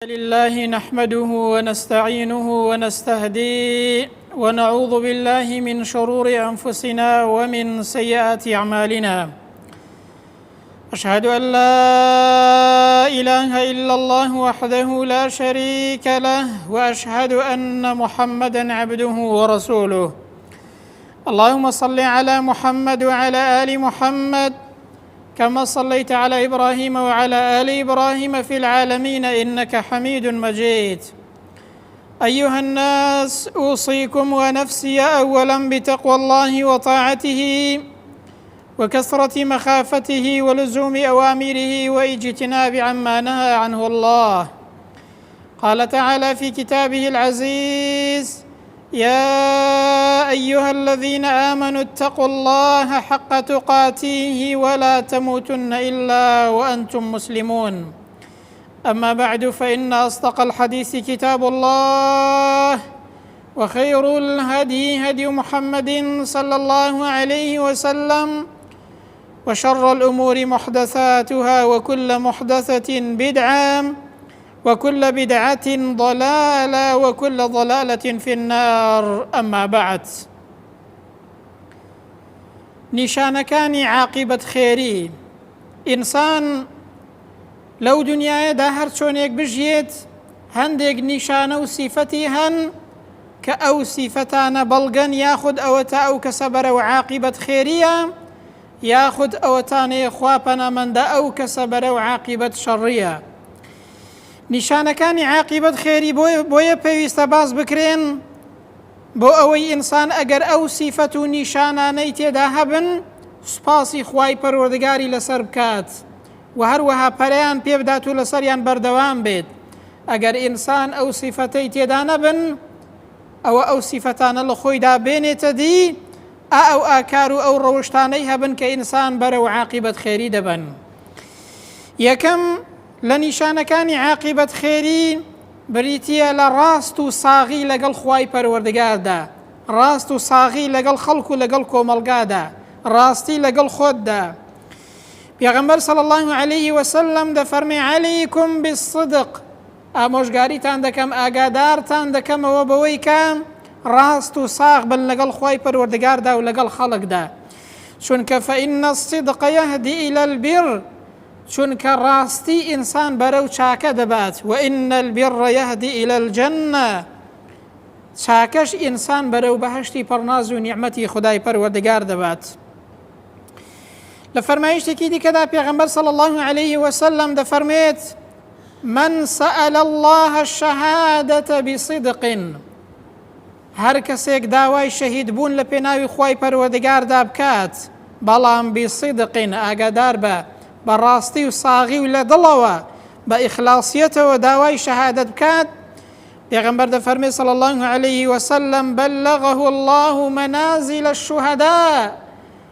لله نحمده ونستعينه ونستهديه ونعوذ بالله من شرور أنفسنا ومن سيئات أعمالنا. أشهد أن لا إله إلا الله وحده لا شريك له، وأشهد أن محمدًا عبده ورسوله. اللهم صل على محمد وعلى آل محمد كما صليت على إبراهيم وعلى آل إبراهيم في العالمين إنك حميد مجيد. أيها الناس، أوصيكم ونفسي أولاً بتقوى الله وطاعته وكثرة مخافته ولزوم أوامره واجتناب عما نهى عنه الله. قال تعالى في كتابه العزيز: يا أيها الذين آمنوا اتقوا الله حق تقاته ولا تموتن إلا وأنتم مسلمون. أما بعد، فإن أصدق الحديث كتاب الله، وخير الهدي هدي محمد صلى الله عليه وسلم، وشر الأمور محدثاتها، وكل محدثة بدعة، وكل بدعة ضلالة، وكل ضلالة في النار. أما بعد، نیشانەکانی عاقبەت خێری ئینسان لەو دنیاەدا هەر چۆنێک بژیێت هەندێک نیشانە و سیفەتی هەن کە ئەو سیفەتانە بەڵگەن، یاخود ئەوە تا ئەو کەسە بەرەو عاقبەت خێریە، یاخود ئەوەتانەیە خوا پەنامەندە ئەو کەسە بەرەو عاقبەت شەڕیە. نیشانەکانی عاقبەت خێری بۆیە پێویستە باس بکرێن، بۆ ئەوەی ئینسان ئەگەر ئەو سیفەت و نیشانانەی تێدا هەبن سوپاسی خوای پەروەردگاری لەسەر بکات و هەروەها پەرەیان پێ بدات و لەسەریان بەردەوام بێت. ئەگەر ئینسان ئەو سیفەتەی تێدا نەبن، ئەوە ئەو سیفەتانە لە خۆیدا بێنێتە دی، ئەو ئاکار و ئەو ڕەوشتانەی هەبن کە ئینسان بەرەو عاقبەت خێری دەبن. یەکەم لە نیشانەکانی عاقبەت خێری بریتیە لە ڕاست و ساغی لەگەڵ خوای پەروەردگاردا، ڕاست و ساغی لەگەڵ خەڵک و لەگەڵ کۆمەڵگادا، ڕاستی لەگەڵ خۆتدا. پێغەمبەر صلی الله علیه وسلم دەفەرمێ: عەلەیکم بالصدق، ئامۆژگاریتان دەکەم، ئاگادارتان دەکەمەوە بەوەی کە ڕاست و ساغ بن لەگەڵ خوای پەروەردگاردا و لەگەڵ خەڵکدا، چونکە فإن الصدق يهدي إلى البر، چونکە ڕاستی ئینسان بەرەو چاکە دەبات، وإن البر يهدي إلى الجنة، چاکەش ئینسان بەرەو بەهەشتی پەڕناز و نیعمەتی خودای پەروەردگار دەبات. لە فەرمایشتێکی دیکەدا پێغەمبەر صلی الله عليه وسلم دەفەرمێت: من سأل الله الشهادة بصدق، هەر کەسێک داوای شەهید بوون لە پێناوی خوای پەروەردگاردا بکات، بەڵام بصدق، ئاگادار بە بەڕاستی و ساغی و لە دڵەوە بە ئیخلاسیەتەوە داوای شەهادەت بکات، پێغەمبەر دەفەرمێ صلی الله عليه وسلم: بلغه الله منازل الشهداء،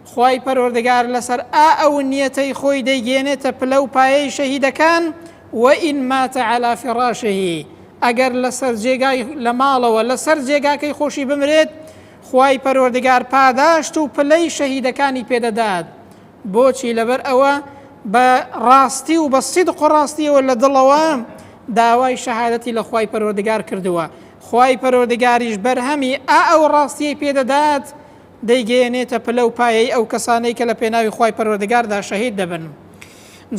خوای پەروەردگار لەسەر ئەو نیەتەی خۆی دەیگێنێتە پلە و پایەی شەهیدەکان، وئین مات على فراشه، ئەگەر لەسەر جێگای لە ماڵەوە لەسەر جێگاکەی خۆشی بمرێت، خوای پەروەردگار پاداشت و پلەی شەهیدەکانی پێدەدات. بۆچی؟ لەبەر ئەوە بە ڕاستی و بە سیدق و ڕاستیەوە لە دڵەوە داوای شەهادەتی لە خوای پەروەردگار کردووە. خوای پەروەردگاریش بەرهەمی ئەو ڕاستیەی پێدەدات، دەیگەێنێتە پلە و پایەی ئەو کەسانەی کە لە پێناوی خوای پەروەردگاردا شەهید دەبن.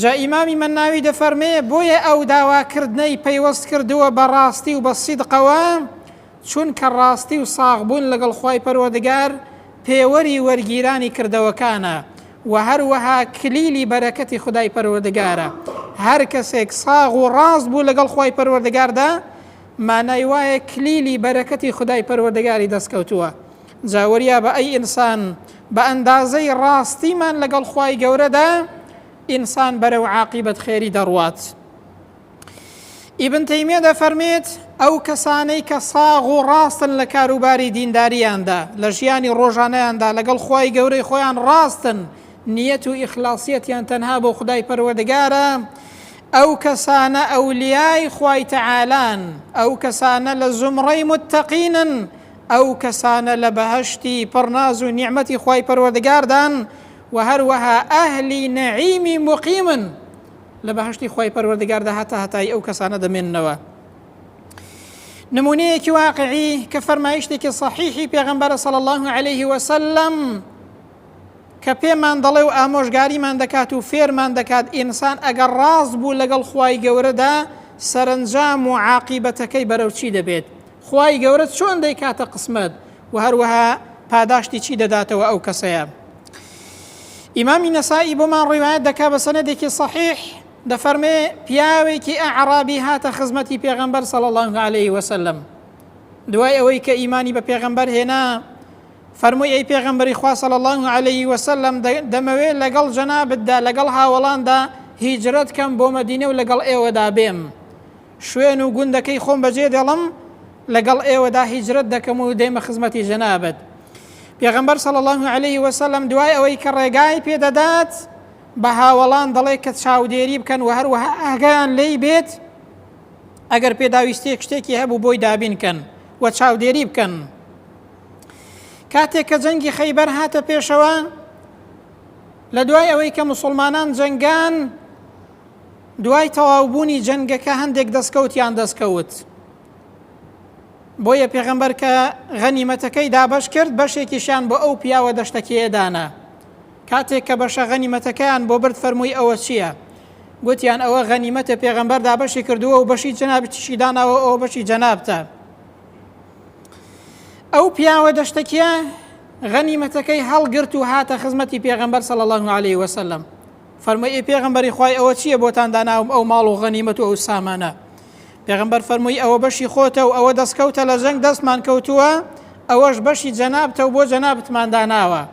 جا ئیمامی مەناوی دەفەرمێ: بۆیە ئەو داواکردنەی پەیوەست کردووە بە ڕاستی و بە سیدقەوە، چونکە ڕاستی و ساغبوون لەگەڵ خوای پەروەردگار پێوەری وەرگیرانی کردەوەکانە و هەروەها کلیلی بەرەکەتی خودای پەروەردگارە. هەر کەسێک ساغ و ڕاست بوو لەگەڵ خوای پەروەردگاردا، مانای وایە کلیلی بەرەکەتی خودای پەروەردگاری دەستکەوتووە. جاوەریە بە ئەی ئینسان، بە ئەندازەی ڕاستیمان لەگەڵ خوای گەورەدا ئینسان بەرەو عاقبەت خێری دەڕوات. ئیبن تەیمیە دەفەرمێت: ئەو کەسانەی کە ساغ و ڕاستن لە کاروباری دینداریاندا، لە ژیانی ڕۆژانەیاندا لەگەڵ خوای گەورەی خۆیان ڕاستن، نیەت و ئیخلاسیەتیان تەنها بۆ خودای پەروەردگارە، ئەو کەسانە ئەولیای خوای تەعالان، ئەو کەسانە لە زومڕەی متەقینن، ئەو کەسانە لە بەهەشتی پڕناز و نیعمەتی خوای پەروەردگاردان، و هەروەها ئەهلی نەعیمی مقیمن، لە بەهەشتی خۆی پەروەردگاردا هەتای ئەو کەسانە دەمێننەوە. نمونەیەکی واقعی کە فەرمایشتێکی صحیحی پێغەمبەرە صلی الله عليه وسلم کە پێمان دەڵێ و ئامۆژگاریمان دەکات و فێرمان دەکات ئینسان ئەگەر ڕاست بوو لەگەڵ خوای گەورەدا سەرنجام و عاقیبەتەکەی بەرەو چی دەبێت، خوای گەورە چۆن دەیکاتە قسمەت و هەروەها پاداشتی چی دەداتەوە ئەو کەسەیە. ئیمامی نەسائی بۆمان ڕیوایەت دەکا بە سەنەدێکی صحیح دەفەرمێ پیاوێکی ئەعرابی هاتە خزمەتی پێغەمبەر صلی الله عليه وسلم. دوای ئەوەی کە ئیمانی بە پێغەمبەر هێنا فەرمووی ئەی پێغەمبەری خوا صلی الله عليه وسلم دەمەوێت لەگەڵ جەنابتدا لەگەڵ هاوڵاندا هیجرەت کەم بۆ مەدینە و لەگەڵ ئێوەدا بێم، شوێن و گوندەکەی خۆم بەجێ دێڵم لەگەڵ ئێوەدا هیجرەت دەکەم و دێمە خزمەتی جەنابەت. پێغەمبەر صلی الله عليه وسلم دوای ئەوەی کە ڕێگای پێدەدات بە هاوڵان دەڵێ کە چاودێری بکەن و هەروەها ئاگایان لێی بێت ئەگەر پێداویستێک شتێکی هەبوو بۆی دابینکەن و چاودێری بکەن. کاتێک کە جەنگی خەیبەر هاتە پێشەوە لە دوای ئەوەی کە موسڵمانان جەنگان دوای تەواوبوونی جەنگەکە هەندێک دەستکەوتیان دەستکەوت، بۆیە پێغەمبەر کە غەنیمەتەکەی دابەش کرد بەشێکیشیان بۆ ئەو پیاوە دەشتەکەیە دانا. کاتێک کە بەشە غەنیمەتەکەیان بۆ برد فەرمووی ئەوە چییە؟ گوتیان ئەوە غەنیمەتە پێغەمبەر دابەشی کردووە و بەشی جەنابەتیشی داناوە ئەوە بەشی جەنابتە. ئەو پیاوە دەشتەکیە غەنیمەتەکەی هەڵگرت و هاتە خزمەتی پێغەمبەر صلی الله عليه وسلم. فەرمووی ئەی پێغەمبەری خوای ئەوە چییە بۆتان داناوم ئەو ماڵ و غەنیمەت و ئەو سامانە؟ پێغەمبەر فەرمووی ئەوە بەشی خۆتە و ئەوە دەستکەوتە لە جەنگ دەستمان کەوتووە، ئەوەش بەشی جەنابتە و بۆ جەنابتمان داناوە.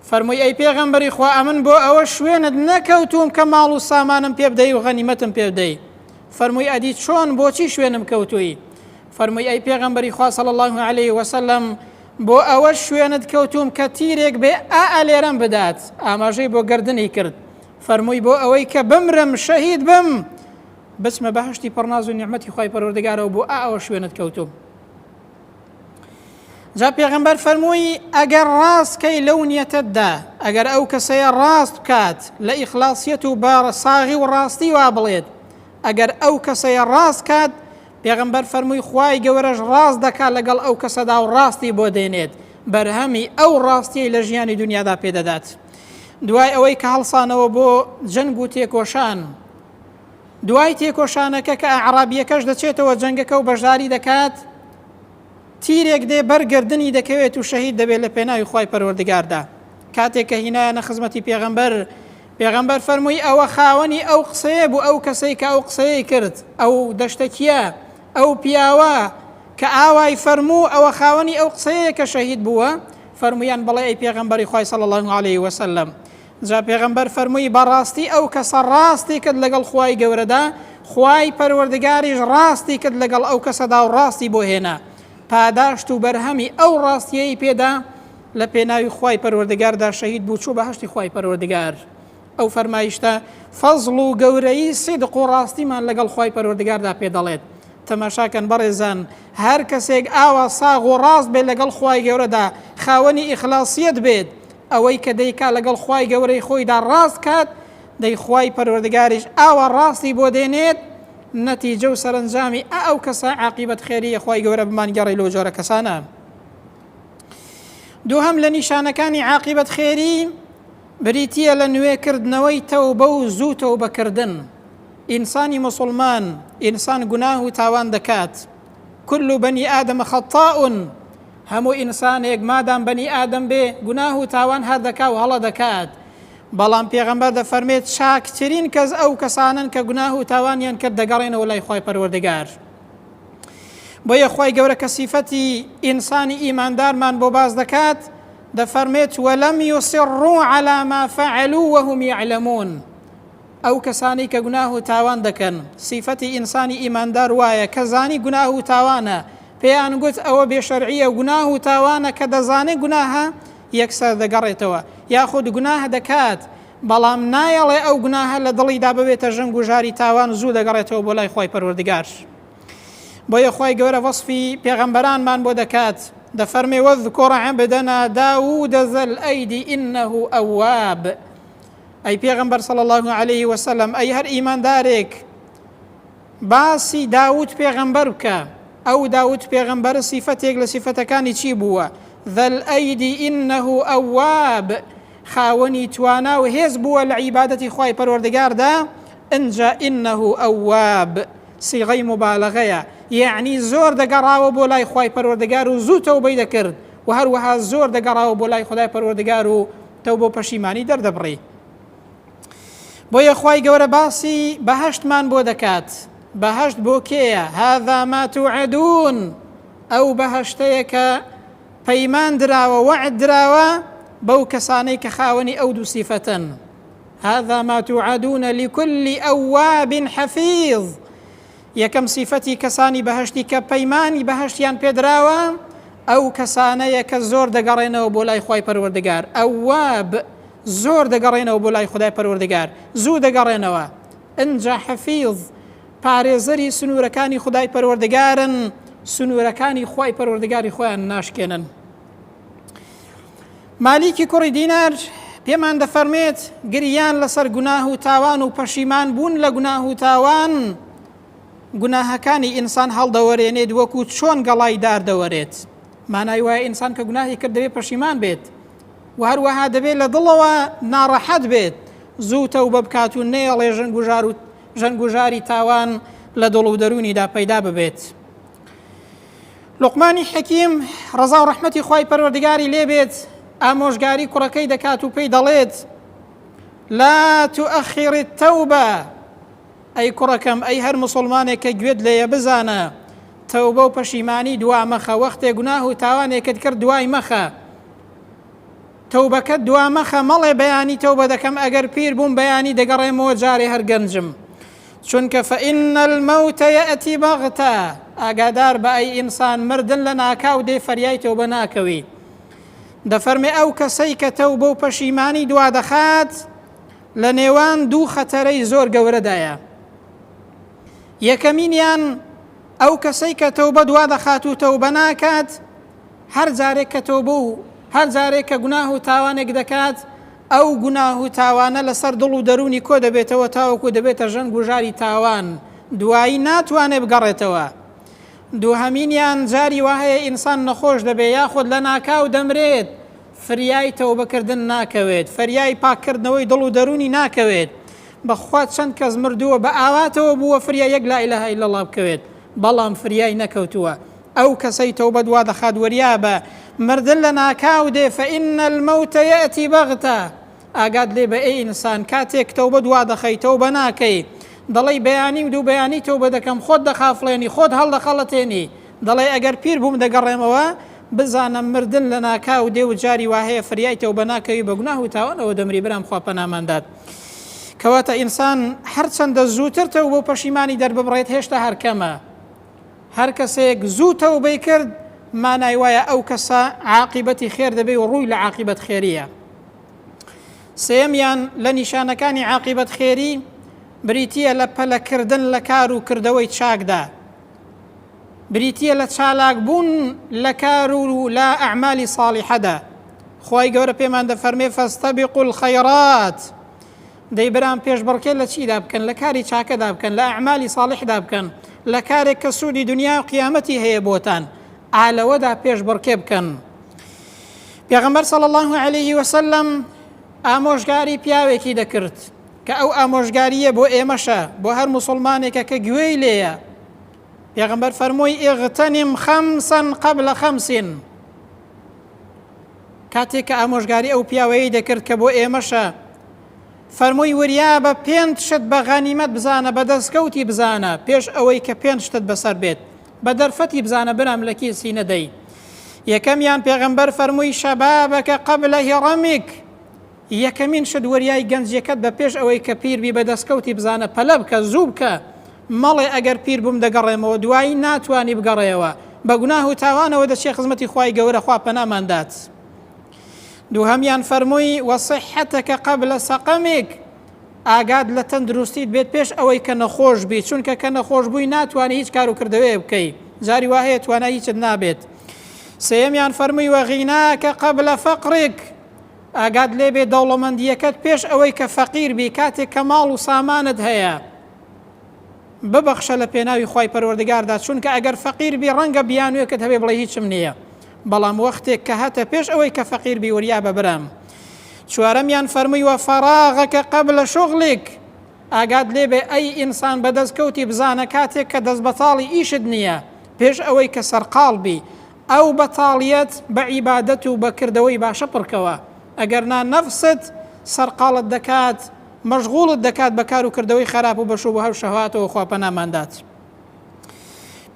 فەرمووی ئەی پێغەمبەری خوا ئەمن بۆ ئەوە شوێنت نەکەوتوم کە ماڵ و سامانم پێ بدەی و غەنیمەتم پێ بدەی. فەرمووی ئەدی چۆن بۆچی شوێنم کەوتووی؟ فەرمووی ئەی پێغەمبەری خوا صلی الله عليه وسلم بۆ ئەوە شوێنت کەوتوم کە تیرێک بێ ئەلێرەم بدات، ئاماژەی بۆ گردنی کرد. فەرمووی بۆ ئەوەی کە بمرم شەهید بم بچمە بەهشتی پڕناز و نیعمەتی خوای پەروەردگارەوە بۆ ئەوە شوێنت کەوتوم. جا پێغەمبەر فەرمووی ئەگەر ڕاستکەی لەو نیەتتدا ئەگەر ئەو کەسەیە ڕاست بکات لە ئیخلاسیەت و بە ساغی و ڕاستی وا بڵێت، ئەگەر ئەو کەسەیە ڕاست کات پێغەمبەر فەرمووی خوای گەورەش ڕاست دەکات لەگەڵ ئەو کەسەدا و ڕاستی بۆ دێنێت، بەرهەمی ئەو ڕاستیەی لە ژیانی دنیادا پێدەدات. دوای ئەوەی کە هەڵسانەوە بۆ جەنگ و تێکۆشان، دوای تێکۆشانەکە کە ئەعرابیەکەش دەچێتەوە جەنگەکە و بەشداری دەکات، تیرێک دێ بەرگردنی دەکەوێت و شەهید دەبێت لە پێناوی خوای پەروەردگاردا. کاتێک کە هینایانە خزمەتی پێغەمبەر فەرمووی ئەوە خاوەنی ئەو قسەیە بوو ئەو کەسەی کە ئەو قسەیەی کرد، ئەو دەشتەکیە ئەو پیاوە کە ئاوای فەرموو ئەوە خاوەنی ئەو قسەیە کە شەهید بووە. فەرموویان بەڵێ ئەی پێغەمبەری خوای صلی الله عليه وسلم. جا پێغەمبەر فەرمووی بەڕاستی ئەو کەسە ڕاستی کرد لەگەڵ خوای گەورەدا، خوای پەروەردگاریش ڕاستی کرد لەگەڵ ئەو کەسەدا و ڕاستی بۆ هێنا، پاداشت و بەرهەمی ئەو ڕاستیەی پێدا لە پێناوی خوای پەروەردگاردا شەهید بوو چوو بەهشتی خوای پەروەردگار. ئەو فەرمایشتە فەزڵ و گەورەی سیدق و ڕاستیمان لەگەڵ خوای پەروەردگاردا پێ دەڵێت. تەماشاکەن بەڕێزان، هەر کەسێک ئاوا ساغ و ڕاست بێت لەگەڵ خوای گەورەدا، خاوەنی ئیخلاسیەت بێت، ئەوەی کە دەیکا لەگەڵ خوای گەورەی خۆیدا ڕاست کات، دەی خوای پەروەردگاریش ئاوا ڕاستی بۆ دێنێت، نەتیجە و سەرنجامی ئەو کەسە عاقیبەت خێریە خوای گەورە بمانگەڕی لەو جۆرە کەسانە. دووهەم لە نیشانەکانی عاقیبەت خێری بریتیە لە نوێکردنەوەی تەوبە و زوو تەوبەکردن. ئینسانی موسڵمان ئینسان گوناه و تاوان دەکات. كل بني آدم خطاء، هەموو ئینسانێک مادام بەنی ئادەم بێ گوناه و تاوان هەر دەکا و هەڵە دەکات. بەڵام پێغەمبەر دەفەرمێت چاکترین کەس ئەو کەسانن کە گوناه و تاوانیان کرد دەگەڕێنەوە لای خوای پەروەردگار. بۆیە خوای گەورە کە سیفەتی ئینسانی ئیماندارمان بۆ باز دەکات دەفەرمێت وەلەم یوسڕوا عەلا ما فەعەلوا وەهم یعلەمون. ئەو کەسانی کە گوناه و تاوان دەکەن، سیفەتی ئینسانی ئیماندار وایە کە زانی گوناه و تاوانە، پێیان گوت ئەوە بێشەرعیە گوناه و تاوانە کە دەزانێت گوناهە یەکسەر دەگەڕێتەوە، یاخود گوناه دەکات بەڵام نایەڵێ ئەو گوناهە لە دڵیدا ببێتە ژەنگ و ژاری تاوان زوو دەگەڕێتەوە بۆ لای خوای پەروەردگار. بۆیە خوای گەورە وەصفی پێغەمبەرانمان بۆ دەکات، دەفەرمێ وەذکوڕ عەبدەنا داوود ذەل ئەیدی ئینەه ئەواب. ئەی پێغەمبەر صلی الله عليه وسلم ئەی هەر ئیماندارێک باسی داود پێغەمبەر بکە ئەو داود پێغەمبەر سیفەتێک لە سیفەتەکانی چی بووە ذە الئەیدی ئینەه ئەواب خاوەنی توانا و هێز بووە لە عیبادەتی خوای پەروەردگاردا ئەنجا ئینەه ئەواب سیغەی مبالغەیە یعنی زۆر دەگەڕاوە بۆ لای خوای پەروەردگار و زوو تەوبەی دەکرد و هەروەها زۆر دەگەڕاوە بۆ لای خودای پەروەردگار و تەوبە پەشیمانی دەردەبڕی بۆیە خوای گەورە باسی بەهەشتمان بۆ دەکات بەهەشت بۆ کێیە هذا ما توعدون ئەو بەهەشتەیە کە پەیمان دراوە وعد دراوە بەو کەسانەی کە خاوەنی ئەو دوو سیفەتن هذا ما توعدون لكل أواب حفيظ یەکەم سیفەتی کەسانی بەهەشتی کە پەیمانی بەهەشتیان پێدراوە ئەو کەسانەیە کە زۆر دەگەڕێنەوە بۆ لای خوای پەروەردگار ئەواب زۆر دەگەڕێنەوە بۆ لای خودای پەروەردگار زوو دەگەڕێنەوە ئەنجا حەفیظ پارێزەری سنوورەکانی خودای پەروەردگارن سنوورەکانی خوای پەروەردگاری خۆیان ناشکێنن مالیکی کوڕی دینار پێمان دەفەرمێت گریان لەسەر گوناه و تاوان و پەشیمان بوون لە گوناه و تاوان گوناهەکانی ئینسان هەڵدەوەرێنێت وەکو چۆن گەڵای دار دەوەرێت مانای وایە ئینسان کە گوناهی کرد دەبێت پەشیمان بێت و هەروەها دەبێت لە دڵەوە ناڕەحەت بێت زوو تەوبە بکات و نێڵێ ژەنگ و ژاری تاوان لە دڵ و دەرونیدا پەیدا ببێت لوقمانی حەکیم ڕەزا و ڕەحمەتی خوای پەروەردگاری لێبێت ئامۆژگاری کوڕەکەی دەکات و پێی دەڵێت لا تؤخر التوبة ئەی کوڕەکەم ئەی هەر مسلمانێک کە گوێت لێیە بزانە تەوبە و پەشیمانی دوا مەخە وەختێ گوناه و تاوانێکت کرد دوای مەخە تەوبەکەت دوا مەخە مەڵێ بەیانی تەوبە دەکەم ئەگەر پیر بووم بەیانی دەگەڕێمەوە جارێ هەر گەنجم چونکە فإن الموت يأتي بغتة ئاگادار بە ئەی ئینسان مردن لە ناکاو دێ فەریای تەوبە ناکەوی دەفەرمێ ئەو کەسەی کە تەوبە و پەشیمانی دوا دەخات لە نێوان دوو خەتەرەی زۆر گەورەدایە یەکەمینیان ئەو کەسەی کە تەوبە دوا دەخات و تەوبە ناکات هەر جارێک کە تەوبە و هەر جارێک کە گوناه و تاوانێک دەکات ئەو گوناه و تاوانە لەسەر دڵ و دەرونی کۆ دەبێتەوە تاوەکو دەبێتە ژەنگ و ژاری تاوان دوایی ناتوانێت بگەڕێتەوە دووهەمینیان جاری وهەیە ئینسان نەخۆش دەبێت یاخود لە ناکاو دەمرێت فریای تەوبەکردن ناکەوێت فریای پاکردنەوەی دڵ و دەرونی ناکەوێت بەخوا چەند کەس مردووە بە ئاواتەوە بووە فریای یەک لا ئیلاهە ئیلا الله بکەوێت بەڵام فریای نەکەوتووە ئەو کەسەی تەوبە دوا دەخات وەریابە مردن لە ناکاو دێ فإن الموت يأتي بغتة ئاگات لێ بە ئەی ئینسان کاتێک تەوبە دوا دەخەی تەوبە ناکەی دەڵێی بەیانی و دوو بەیانی تەوبە دەکەم خۆت دەخافڵێنی خۆت هەڵدەخەڵەتێنی دەڵێ ئەگەر پیر بووم دەگەڕێمەوە بزانم مردن لە ناکاو دێ و جاری وهەیە فریای تەوبە ناکەوی بە گوناه و تاوانەوە دەمری برام خوا پەناماندات کەواتە ئینسان هەرچەندە زووتر تەوبە و پەشیمانی دەرببڕێت هێشتا هەر کەمە هەر کەسێک زوو تەوبەی کرد مانای وایە ئەو کەسە عاقیبەتی خێر دەبێ و ڕووی لە عاقیبەت خێریە سێمیان لە نیشانەکانی عاقیبەت خێری بریتیە لە پەلەکردن لە کار و کردەوەی چاکدا بریتیە لە چالاک بوون لە کار و لە ئەعمالی ساڵیحەدا خوای گەورە پێمان دەفەرمێ فەستەبیقوا الخەیڕات دەی برام پێشبڕکێ لە چیدا بکەن لە کاری چاکەدا بکەن لە ئەعمالی ساڵیحدا بکەن لە کارێک کە سوودی دنیا و قیامەتی هەیە بۆتان ئالەوەدا پێشبڕکێ بکەن پێغەمبەر صلی الله عليه وسلم ئامۆژگاری پیاوێکی دەکرد کە ئەو ئامۆژگاریە بۆ ئێمەشە بۆ هەر مسلمانێکە کە گوێی لێیە پێغەمبەر فەرمووی ئیغتەنم خەمسا قبل خەمسین کاتێک کە ئامۆژگاری ئەو پیاوەیە دەکرد کە بۆ ئێمەشە فەرمووی وریا بە پێنج شت بە غەنیمەت بزانە بە دەستکەوتی بزانە پێش ئەوەی کە پێنج شتت بەسەر بێت بە دەرفەتی بزانە برام لە کیسی نەدەی یەکەمیان پێغەمبەر فەرمووی شەبابەکە قبل هیڕەمیک یەکەمین شت وەریای گەنجەکەت بە پێش ئەوەی کە پیربی بە دەستکەوتی بزانە پەلە بکە زوو بکە مەڵێ ئەگەر پیر بووم دەگەڕێمەوە دوایی ناتوانی بگەڕێەوە بە گوناه و تاوانەوە دەچێ خزمەتی خوای گەورە خوا پەناماندات دووهەمیان فەرمووی وەصحەتەکە قبل سەقەمیک ئاگاد لە تەندروستیت بێت پێش ئەوەی کە نەخۆش بیت چونکە کە نەخۆش بووی ناتوانانی هیچ کار و کردەوەی بکەی جاری وهەیە توانای هیچت نابێت سێمیان فەرمووی وەغیناکە قبل فەقڕێک ئاگات لێبێ دەوڵەمەندیەکەت پێش ئەوەی کە فەقیر بی کاتێک کە ماڵ و سامانت هەیە ببەخشە لە پێناوی خوای پەروەردگاردا، چونکە ئەگەر فەقیر بی ڕەنگە بیانوێکت هەبێ بڵێ هیچم نییە، بەڵام وەختێک کە هاتە پێش ئەوەی کە فەقیر بی وریا بە برام. چوارەمیان فەرمووی وەفەراغەکە قەبلە شوغلیک، ئاگات لێبێ ئەی ئینسان بەدەستکەوتی بزانە کاتێک کە دەست بەتاڵی ئیشت نییە پێش ئەوەی کە سەرقاڵ بی ئەو بەتاڵیەت بە عیبادەت و بەکردەوەی باشە پڕکەوە، ئەگەر نا نەفست سەرقاڵت دەکات مەشغوڵت دەکات بە کار و کردەوەی خراپ و بەشوب و هەو شەهواتەوە خوا پەناماندات.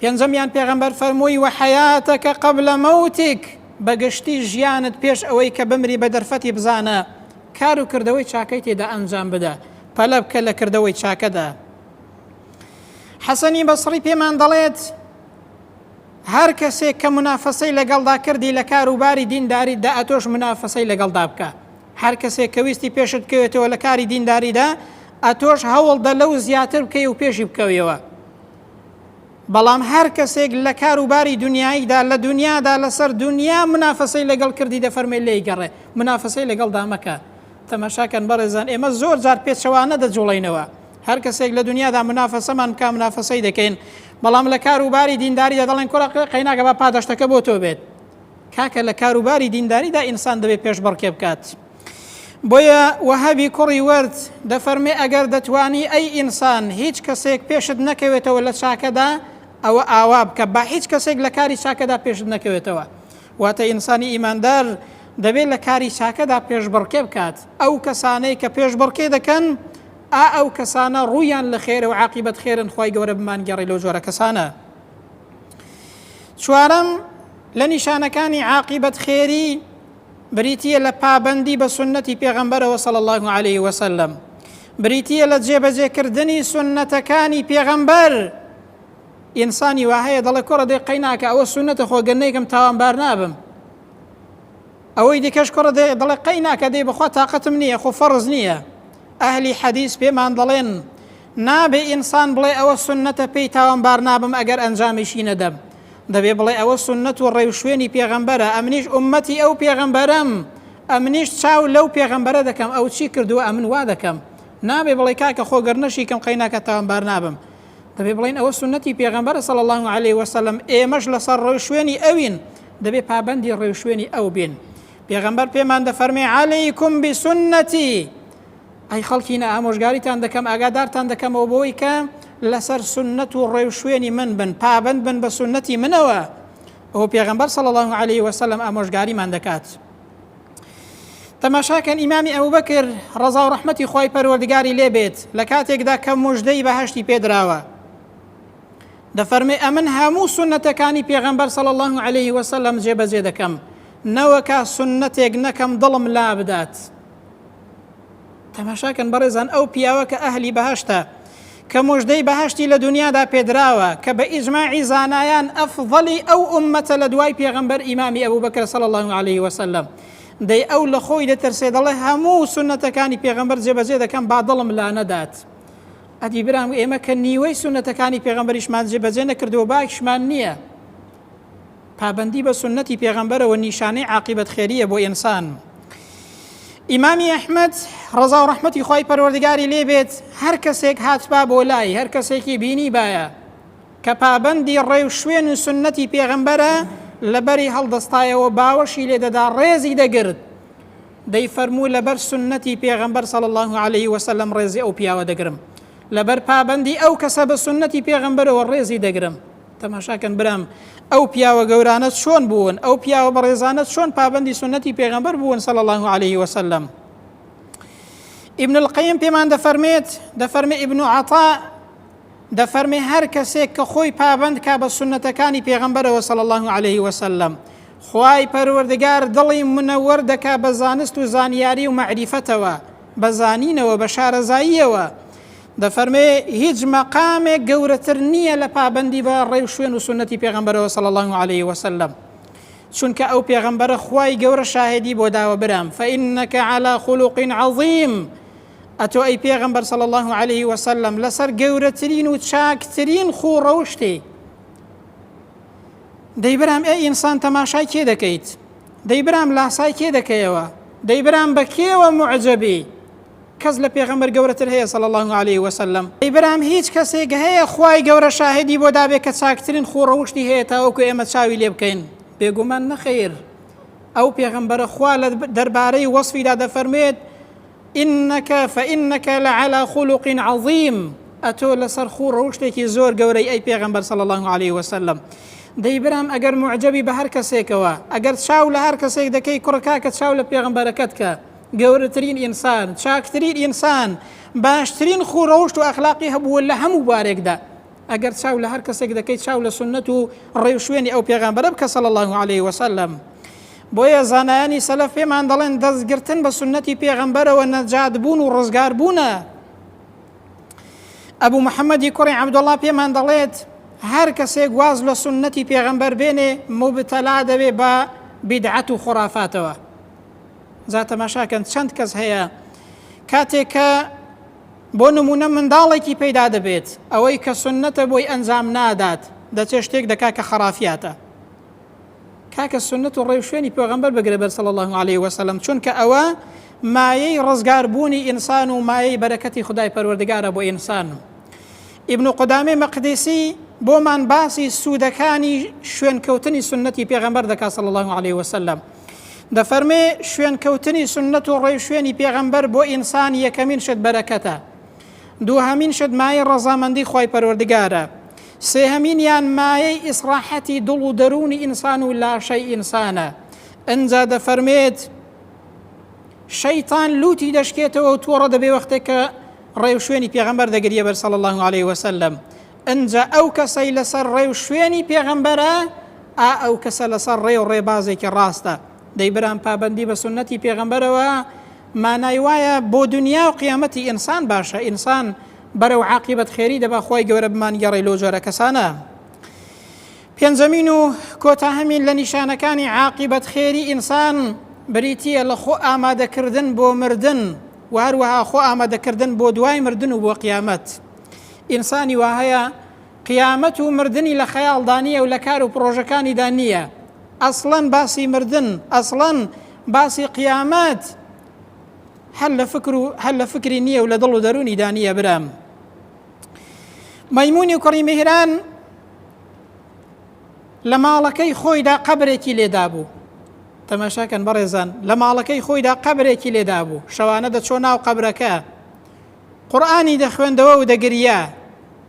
پێنجەمیان پێغەمبەر فەرمووی وحەیاتەکە قەبلە مەوتیک، بەگشتی ژیانت پێش ئەوەی کە بمری بە دەرفەتی بزانە کار و کردەوەی چاکەی تێدا ئەنجام بدە، پەلە بکە لە کردەوەی چاکەدا. حەسەنی بەسڕی پێمان دەڵێت هەر کەسێک کە منافەسەی لەگەڵدا کردی لە کاروباری دینداریدا ئەتۆش منافەسەی لەگەڵدا بکە. هەر کەسێک کە ویستی پێشت بکەوێتەوە لە کاری دینداریدا ئەتۆش هەوڵدە لەو زیاتر بکەی و پێشی بکەویەوە. بەڵام هەر کەسێک لە کاروباری دنیاییدا لە دنیادا لەسەر دنیا منافەسەی لەگەڵ کردی دەفەرمێ لێی گەڕێ، منافەسەی لەگەڵدا مەکە. تەماشاکەن بەڕێزان ئێمە زۆر جار پێچەوانە دەجوڵینەوە، هەر کەسێک لە دنیادا منافەسەمان بکە منافەسەی دەکەین، بەڵام لە کاروباری دینداریدا دەڵێن کوڕە قەیناکە بە پاداشتەکە بۆ تۆ بێت. کاکە لە کاروباری دینداریدا ئینسان دەبێت پێش بەڕکێ بکات. بۆیە وەهابی کوڕی وەرد دەفەرمێ ئەگەر دەتوانی ئەی ئینسان هیچ کەسێک پێشت نەکەوێتەوە لە چاکەدا ئەوە ئاوا بکە، با هیچ کەسێک لە کاری چاکەدا پێشت نەکەوێتەوە. واتە ئینسانی ئیماندار دەبێت لە کاری چاکەدا پێشبڕکێ بکات. ئەو کەسانەی کە پێشبڕکێ دەکەن ئەو کەسانە ڕوویان لە خێرە و عاقیبەت خێرن، خوای گەورە بمانگەڕی لەو جۆرە کەسانە. چوارەم لە نیشانەکانی عاقیبەت خێری بریتیە لە پابەندی بە سنەتی پێغەمبەرەوە صلی الله عليه وسلم، بریتیە لە جێبەجێکردنی سنەتەکانی پێغەمبەر. ئینسانی وهەیە دەڵێ کوڕە دێ قەیناکە ئەوە سنەتە خۆگەرنەیەکم تاوانبار نابم، ئەوەی دیکەش کوڕە دەڵێ قەیناکە دێ بەخوا تااقەتم نییە، خۆ فەرز نییە. ئەهلی حەدیث پێمان دەڵێن نابێ ئینسان بڵێ ئەوە سنەتە پێی تاوانبار نابم ئەگەر ئەنجامیشی نەدەم، دەبێ بڵێ ئەوە سنەت و ڕێوشوێنی پێغەمبەرە، ئەمنیش ئومەتی ئەو پێغەمبەرم، ئەمنیش چاو لەو پێغەمبەرە دەکەم، ئەو چی کردووە ئەمن وا دەکەم. نابێ بڵێ کاکە خۆگەرنەشی کەم قەیناکە تاوانبار نابم، دەبێ بڵێن ئەوە سنەتی پێغەمبەرە صلی الله عليه وسلم، ئێمەش لەسەر ڕێوشوێنی ئەوین، دەبێ پابەندی ڕێوشوێنی ئەو بین. پێغەمبەر پێمان دەفەرمێ عەلەیکم بسنەتی، ئەی خەڵکینە ئامۆژگاریتان دەکەم ئاگادارتان دەکەمەوە بۆی کە لەسەر سنەت و ڕێوشوێنی من بن، پابەند بن بە سنەتی منەوە. ئەو پێغەمبەر صلی الله عليه وسلم ئامۆژگاریمان دەکات. تەماشاکەن ئیمامی ئەبوبەکر ڕەزا و ڕەحمەتی خوای پەروەردگاری لێ بێت لە کاتێکدا کە موژدەی بەهەشتی پێدراوە دەفەرمێ ئەمن هەموو سنەتەکانی پێغەمبەر صلی الله عليه وسلم جێبەجێ دەکەم، نەوەکە سنەتێک نەکەم دڵم لا بدات. تەماشاکەن بەڕێزان ئەو پیاوە کە ئەهلی بەهەشتە، کە موژدەی بەهەشتی لە دنیادا پێدراوە، کە بە ئیجماعی زانایان ئەفضەلی ئەو ئومەتە لە دوای پێغەمبەر ئیمامی ئەبوبەکر صلی الله عليه وسلم، دەی ئەو لە خۆی دەترسێ دەڵێ هەموو سنەتەکانی پێغەمبەر جێبەجێ دەکەم با دڵم لا نەدات. ئەدی برام ئێمە کە نیوەی سنەتەکانی پێغەمبەریشمان جێبەجێ نەکردووە باکیشمان نییە. پابەندی بە سنەتی پێغەمبەرەوە نیشانەی عاقیبەت خێریە بۆ ئینسان. ئیمامی ئەحمەد ڕەزا و ڕەحمەتی خوای پەروەردگاری لێ بێت هەر کەسێک هاتبا بۆ لای، هەر کەسێکی بینی باە کە پابەندی ڕێوشوێن و سنەتی پێغەمبەرە لەبەری هەڵدەستایەوە باوەشی لێ دەدا ڕێزی دەگرت، دەی فەرموو لەبەر سنەتی پێغەمبەر صلی الله عليه وسلم ڕێزی ئەو پیاوە دەگرم، لەبەر پابەندی ئەو کەسە بە سنەتی پێغەمبەرەوە ڕێزی دەگرم. تەماشاکەن برام ئەو پیاوە گەورانەت چۆن بوون، ئەو پیاوە بەڕێزانەت چۆن پابەندی سنەتی پێغەمبەر بوون صلی الله عليه وسلم. ابن القیم پێمان دەفەرمێ ابن عطاء دەفەرمێ هەر کەسێک کە خۆی پابەند کا بە سنەتەکانی پێغەمبەرەوە صلی الله عليه وسلم، خوای پەروەردگار دڵی منەوەر دەکا بە زانست و زانیاری و مەعریفەتەوە، بە زانینەوە، بە شارەزاییەوە. دەفەرمێ هیچ مەقامێک گەورەتر نییە لە پابەندی بە ڕێوشوێن و سنەتی پێغەمبەرەوە صلی الله عليه وسلم، چونکە ئەو پێغەمبەرە خوای گەورە شاهدی بۆ داوە برام فإنك على خلق عظيم، ئەتۆ ئەی پێغەمبەر صلی الله عليه وسلم لەسەر گەورەترین و چاکترین خوڕەوشتێ. دەی برام ئەی ئینسان تەماشای کێ دەکەیت؟ دەی برام لاسای کێ دەکەیەوە؟ دەیبرام بە کێوە معجەبی کەس لە پێغەمبەر گەورەتر هەیە صلی الله عليه وسلم دەیبرام هیچ کەسێک هەیە خوای گەورە شاهدی بۆ دابێ کە چاکترین خوڕەوشتی هەیە تاوەکو ئێمە چاوی لێ بکەین بێگومان نەخەیر ئەو پێغەمبەرە خوا لە دەربارەی وەصفیدا دەفەرمێت فإنك لعلى خلق عظيم ئەتۆ لەسەر خوڕەوشتێکی زۆر گەورەی ئەی پێغەمبەر صلی الله عليه وسلم دەیبرام ئەگەر معجەبی بە هەر کەسێکەوە ئەگەر چاو لە هەر کەسێک دەکەی کوڕکا کە چاو لە پێغەمبەرەکەت کە گەورەترین ئینسان چاکترین ئینسان باشترین خوڕەوشت و ئەخلاقی هەبووە لە هەموو بارێکدا ئەگەر چاو لە هەر کەسێک دەکەی چاو لە سنەت و ڕێوشوێنی ئەو پێغەمبەرە بکە صلی الله عليه وسلم بۆیە زانایانی سەلەف پێمان دەڵێن دەستگرتن بە سنەتی پێغەمبەرەوە نەجات بوون و ڕزگار بوونە ئەبوو محەممەدی کوڕی عەبدوڵڵا پێمان دەڵێت هەر کەسێک واز لە سنەتی پێغەمبەر بێنێ مبتەلا دەبێ بە بیدعەت و خوڕافاتەوە جا تەماشاکەن چەند کەس هەیە کاتێک کە بۆ نمونە منداڵێکی پەیدا دەبێت ئەوەی کە سنەتە بۆی ئەنجام نادات دەچێت شتێک دەکا کە خەرافیاتە کاکە سنەت و ڕێوشوێنی پێغەمبەر بەگرە بەر صلی الله عليه وسلم چونکە ئەوە مایەی ڕزگاربوونی ئینسان و مایەی بەرەکەتی خودای پەروەردگارە بۆ ئینسان ئیبن قودامەی مەقدیسی بۆمان باسی سوودەکانی شوێنکەوتنی سنەتی پێغەمبەر دەکات صلی الله عليه وسلم دەفەرمێ شوێنکەوتنی سنەت و ڕێوشوێنی پێغەمبەر بۆ ئینسان یەکەمین شت بەرەکەتە دووهەمین شت مایەی ڕەزامەندی خوای پەروەردگارە سێهەمینیان مایەی ئیسراحەتی دڵ و دەرونی ئینسان و لاشەی ئینسانە ئەنجا دەفەرمێت شەیتان لوتی دەشکێتەوە و تووڕە دەبێ وەختێک کە ڕێوشوێنی پێغەمبەر دەگریە بەر صلی الله عليه وسلم ئەنجا ئەو کەسەی لەسەر ڕێوشوێنی پێغەمبەرە ئەو کەسە لەسەر ڕێ و ڕێبازێکی ڕاستە دەیبران پابەندی بە سنەتی پێغەمبەرەوە مانای وایە بۆ دنیا و قیامەتی ئینسان باشە ئینسان بەرەو عاقبەت خێری دەبا خۆی گەورە بمان گەڕێ لۆ جۆرە کەسانە پێنجەمین و کۆتاهەمین لە نیشانەکانی عاقبەت خێری ئینسان بریتیە لە خۆ ئامادەکردن بۆ مردن و هەروەها خۆ ئامادەکردن بۆ دوای مردن و بۆ قیامەت ئینسانی وا هەیە قیامەت و مردنی لە خەیاڵدانیە و لە کار و پرۆژەکانیدا نییە ئەسڵەن باسی مردن ئەسڵەن باسی قیامەت هەر لە فکری نییە و لە دڵ و دەرونی دانیە برام مەیمونی کوڕی میهران لە ماڵەکەی خۆیدا قەبرێکی لێدا بوو تەماشاکەن بەڕێزان لە ماڵەکەی خۆیدا قەبرێکی لێدا بوو شەوانە دەچۆ ناو قەبرەکە قورئانی دەخوێندەوە و دەگریا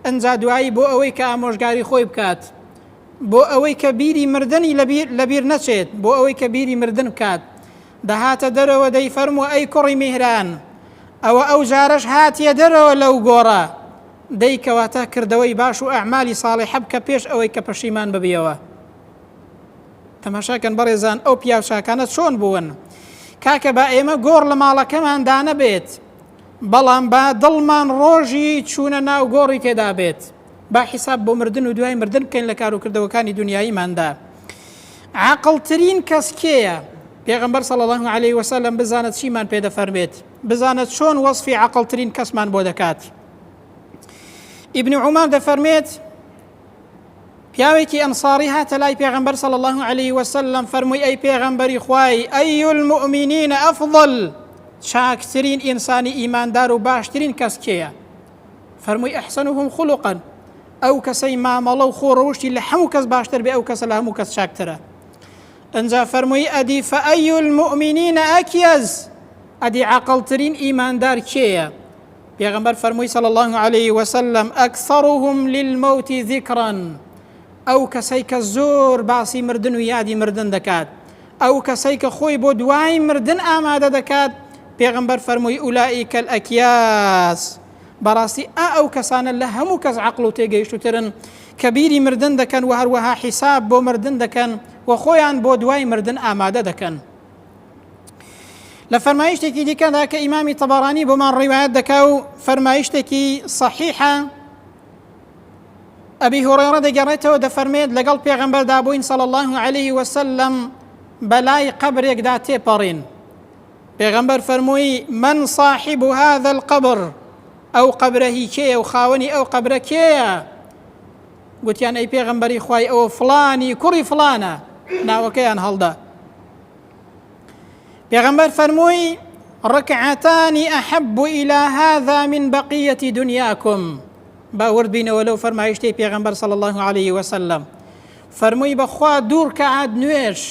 ئەنجا دوایی بۆ ئەوەی کە ئامۆژگاری خۆی بکات بۆ ئەوەی کە بیری مردنی لەبیر نەچێت بۆ ئەوەی کە بیری مردن بکات دەهاتە دەرەوە دەیفەرمووە ئەی کوڕی میهران ئەوە ئەو جارەش هاتیە دەرەوە لەو گۆڕە دەیکەواتە کردەوەی باش و ئەعمالی ساڵحە بکە پێش ئەوەی کە پەشیمان ببیەوە تەماشاکەن بەڕێزان ئەو پیاوچاکانە چۆن بوون کاکە با ئێمە گۆڕ لە ماڵەکەمان دانەبێت بەڵام با دڵمان ڕۆژی چوونە ناو گۆڕی تێدا بێت با حیساب بۆ مردن و دوای مردن بکەین لە کاروکردەوەکانی دنیاییماندا عاقڵترین کەس کێیە پێغەمبەر صلی الله عليه وسلم بزانت چیمان پێ دەفەرمێت بزانت چۆن وەصفی عاقڵترین کەسمان بۆ دەکات ئیبن عومەر دەفەرمێت پیاوێکی ئەنساری هاتە لای پێغەمبەر صلی الله عليه وسلم فەرمووی ئەی پێغەمبەری خوای ئەی المؤمنین ئەفضل چاکترین ئینسانی ئیماندار و باشترین کەس کێیە فەرمووی ئەحسەنهم خولقا ئەو کەسەی مامەڵە و خۆڕەوشتی لە هەموو کەس باشتر بێ ئەو کەسە لە هەموو کەس چاکترە ئەنجا فەرمووی ئەدی فەئەی المؤمنین ئەکیەز ئەدی عاقڵترین ئیماندار کێیە پێغەمبەر فەرمووی صلی الله عليه وسلم ئەکثەرهم للمەوت ذیکرا ئەو کەسەی کە زۆر باسی مردن و یادی مردن دەکات ئەو کەسەی کە خۆی بۆ دوای مردن ئامادە دەکات پێغەمبەر فەرمووی ئولائیکە الئەکیاس بەڕاستی ئەو کەسانە لە هەموو کەس عەقڵ و تێگەیشتوترن کە بیری مردن دەکەن و هەروەها حیساب بۆ مردن دەکەن و خۆیان بۆ دوای مردن ئامادە دەکەن لە فەرمایشتێکی دیکەدا کە ئیمامی تەبەرانی بۆمان ڕیوایەت دەکا و فەرمایشتێکی صەحیحە ئەبی هورەیرە دەگەڕێتەوە دەفەرمێت لەگەڵ پێغەمبەردا بووین صلی الله عليه وسلم بەلای قەبرێکدا تێپەڕین پێغەمبەر فەرمووی من صاحب هذا القبر ئەو قەبرە هی کێیە و خاوەنی ئەو قەبرە کێیە گوتیان ئەی پێغەمبەری خوای ئەوە فڵانی کوڕی فڵانە ناوەکەیان هەڵدا پێغەمبەر فەرمووی ڕکعەتان ئەحەب إلى هذا من بقية دنياكم. باورد بینەوە لەو فەرمایشتەی پێغەمبەر صلی الله عليه وسلم. فەرمووی بەخوا دوور کەعات نوێژ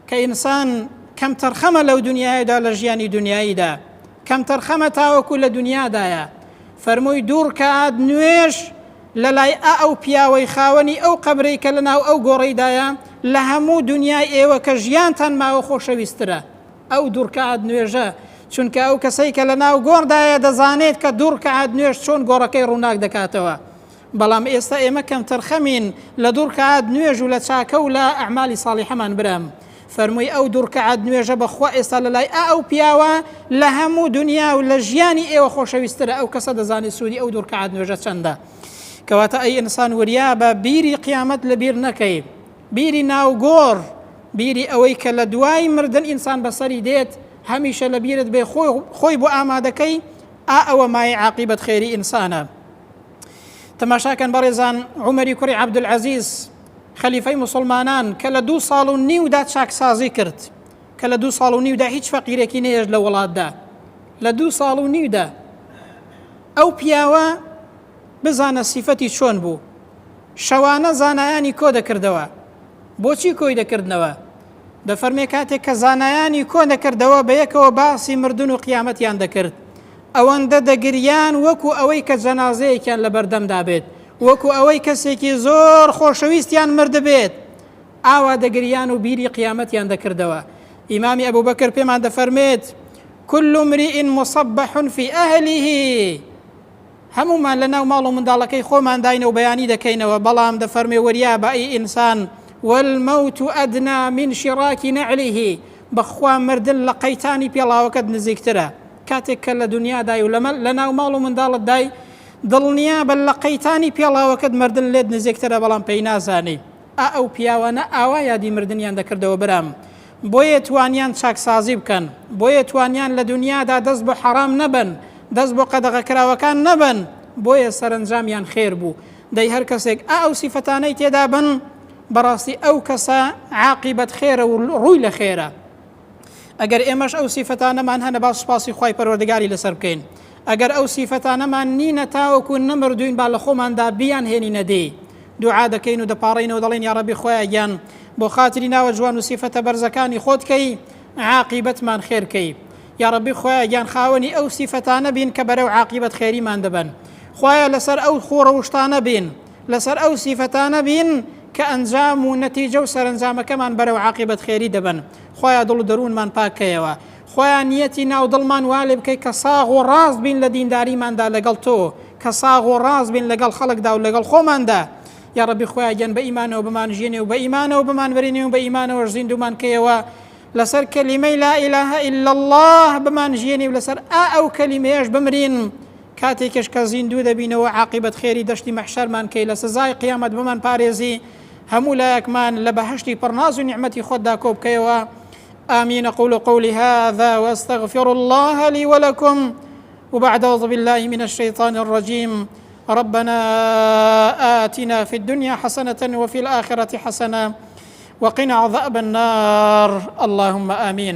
کە ئینسان کەم تەرخەمە لەو دنیایدا لە ژیانی دنیاییدا، کەم تەرخەمە تاوەکو لە دنیادایە. فەرمووی دوور کەعات نوێژ لە لای ئەو پیاوەی خاوەنی ئەو قەبرەی کە لەناو ئەو گۆڕەیدایە لە هەموو دنیای ئێوە کە ژیانتان ماوە خۆشەویسترە. ئەو دوور کەعات نوێژە، چونکە ئەو کەسەی کە لەناو گۆڕدایە دەزانێت کە دوور کەعات نوێژ چۆن گۆڕەکەی ڕووناک دەکاتەوە. بەڵام ئێستا ئێمە کەم تەرخەمین لە دوور کەعات نوێژ و لە چاکە و لە ئەعمالی ساڵیحەمان برام. فەرمووی ئەو دوور کەعات نوێژە بەخوا ئێستا لە لای ئەو پیاوە لە هەموو دنیا و لە ژیانی ئێوە خۆشەویسترە. ئەو کەسە دەزانێت سوودی ئەو دوور کەعات نوێژە چەندە. کەواتە ئەی ئینسان وریا بە بیری قیامەت لەبیر نەکەی، بیری ناوگۆڕ، بیری ئەوەی کە لە دوای مردن ئینسان بەسەری دێت هەمیشە لە بیرت بێ خۆی بۆ ئامادەکەی ئەوە مای عاقیبەت خێری ئینسانە. تەماشاکەن بەڕێزان، عومەری کوڕی عەبدولعەزیز خەلیفەی موسڵمانان کە لە 2 ساڵ و نیودا چاکسازی کرد، کە لە 2 ساڵ و نیودا هیچ فەقیرێکی نەهێشت لە وڵاتدا، لە 2 ساڵ و نیودا ئەو پیاوە بزانە سیفەتی چۆن بوو. شەوانە زانایانی کۆ دەکردەوە. بۆچی کۆی دەکردنەوە؟ دەفەرمێ کاتێک کە زانایانی کۆ دەکردەوە بە یەکەوە باسی مردن و قیامەتیان دەکرد. ئەوەندە دەگریان وەکو ئەوەی کە جەنازەیەکیان لە بەردەمدا بێت، وەکو ئەوەی کەسێکی زۆر خۆشەویستیان مردە بێت. ئاوا دەگریان و بیری قیامەتیان دەکردەوە. ئیمامی ئەبوبەکر پێمان دەفەرمێت كل امرئ مصبح في أهله. هەمومان لە ناو ماڵ و منداڵەکەی خۆمان داینە و بەیانی دەکەینەوە، بەڵام دەفەرمێ وەریا بە ئەی ئینسان والموت أدنى من شراك نعله. بەخوا مردن لە قەیتانی پێڵاوەکەت نزیکترە. کاتێک کە لە دنیادای و لە ناو ماڵ و منداڵت دای دڵنیا بە لە قەیتانی پێڵاوەکەت مردن لێت نزیکترە، بەڵام پێی نازانی. ئەو پیاوانە ئاوا یادی مردنیان دەکردەوە برام. بۆیە توانیان چاکسازی بکەن، بۆیە توانیان لە دنیادا دەست بۆ حەرام نەبن، دەست بۆ قەدەغەکراوەکان نەبن، بۆیە سەرنجامیان خێر بوو. دەی هەر کەسێک ئەو سیفەتانەی تێدا بن بەڕاستی ئەو کەسە عاقیبەت خێرە و ڕووی لە خێرە. ئەگەر ئێمەش ئەو سیفەتانەمان هەنە با سوپاسی خوای پەروەردگاری لەسەر بکەین. ئەگەر ئەو سیفەتانەمان نینە تاوەکو نەمردوین با لە خۆماندا بیان هێنینە دێ، دوعا دەکەین و دەپاڕینەوە دەڵێن یا ڕەبی خۆیان گیان بۆ خاتری ناوە جوان و سیفەتە بەرزەکانی خۆتکەی عاقیبەتمان خێرکەی. یا ڕەبی خۆیان گیان خاوەنی ئەو سیفەتانە بین کە بەرەو عاقیبەت خێریمان دەبن. خۆیان لەسەر ئەو خۆڕەوشتانە بین، لەسەر ئەو سیفەتانە بین کە ئەنجام و نەتیجە و سەرنجامەکەمان بەرەو عاقیبەت خێری دەبن. خۆیان دڵ و دەروونمان پاکەیەوە، خۆیان نیەتی ناو دڵمان والێ بکەی کە ساغ و ڕاست بین لە دینداریماندا لەگەڵ تۆ، کە ساغ و ڕاست بین لەگەڵ خەڵکدا و لەگەڵ خۆماندا. یا ڕەبی خۆیان گیان بە ئیمانەوە بمان ژینێ و بە ئیمانەوە بمان بەرینێ و بە ئیمانەوە زیندومان کەیەوە، لەسەر کەلیمەی لا إله إلا الله بمان ژینێ و لەسەر ئەو کەلیمەیەش بمرین. کاتێکش کە زیندوو دەبینەوە عاقیبەت خێری دەشتی مەحشەرمان کەی، لە سزای قیامەت بمان پارێزی، هەموو لایەکمان لە بەهشتی پڕناز و نیعمەتی خۆتدا کۆ بکەیەوە. آمين. أقول قولي هذا وأستغفر الله لي ولكم، وبعد أعوذ بالله من الشيطان الرجيم. ربنا آتنا في الدنيا حسنة وفي الآخرة حسنة وقنا عذاب النار. اللهم آمين.